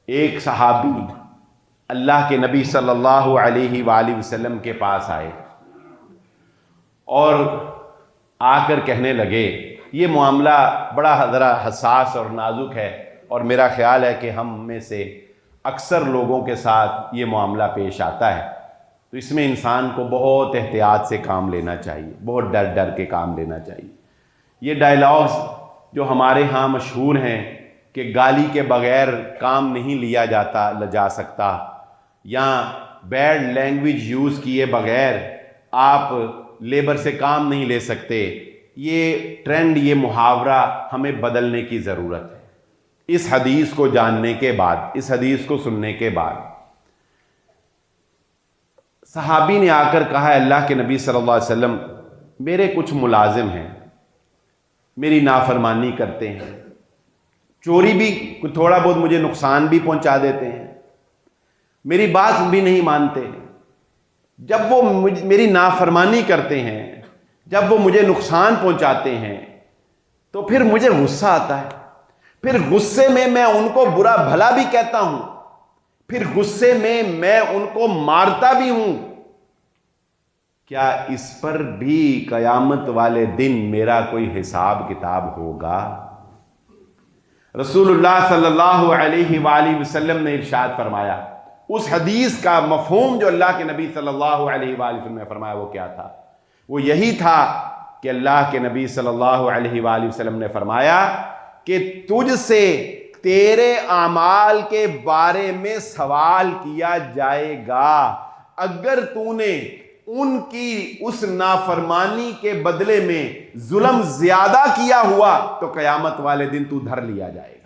ایک صحابی اللہ کے نبی صلی اللہ علیہ وآلہ وسلم کے پاس آئے اور آ کر کہنے لگے، یہ معاملہ بڑا ذرا حساس اور نازک ہے، اور میرا خیال ہے کہ ہم میں سے اکثر لوگوں کے ساتھ یہ معاملہ پیش آتا ہے، تو اس میں انسان کو بہت احتیاط سے کام لینا چاہیے، بہت ڈر ڈر کے کام لینا چاہیے۔ یہ ڈائلاگز جو ہمارے ہاں مشہور ہیں کہ گالی کے بغیر کام نہیں لیا جا سکتا، یا بیڈ لینگویج یوز کیے بغیر آپ لیبر سے کام نہیں لے سکتے، یہ ٹرینڈ، یہ محاورہ ہمیں بدلنے کی ضرورت ہے۔ اس حدیث کو جاننے کے بعد، اس حدیث کو سننے کے بعد صحابی نے آ کر کہا، اللہ کے نبی صلی اللہ علیہ وسلم، میرے کچھ ملازم ہیں، میری نافرمانی کرتے ہیں، چوری بھی تھوڑا بہت مجھے نقصان بھی پہنچا دیتے ہیں، میری بات بھی نہیں مانتے۔ جب وہ میری نافرمانی کرتے ہیں، جب وہ مجھے نقصان پہنچاتے ہیں، تو پھر مجھے غصہ آتا ہے، پھر غصے میں میں ان کو برا بھلا بھی کہتا ہوں، پھر غصے میں میں ان کو مارتا بھی ہوں۔ کیا اس پر بھی قیامت والے دن میرا کوئی حساب کتاب ہوگا؟ رسول اللہ صلی اللہ علیہ وآلہ وسلم نے ارشاد فرمایا، اس حدیث کا مفہوم جو اللہ کے نبی صلی اللہ علیہ وآلہ وسلم نے فرمایا وہ کیا تھا؟ وہ یہی تھا کہ اللہ کے نبی صلی اللہ علیہ وآلہ وسلم نے فرمایا کہ تجھ سے تیرے اعمال کے بارے میں سوال کیا جائے گا، اگر تو نے ان کی اس نافرمانی کے بدلے میں ظلم زیادہ کیا ہوا تو قیامت والے دن تو دھر لیا جائے گا۔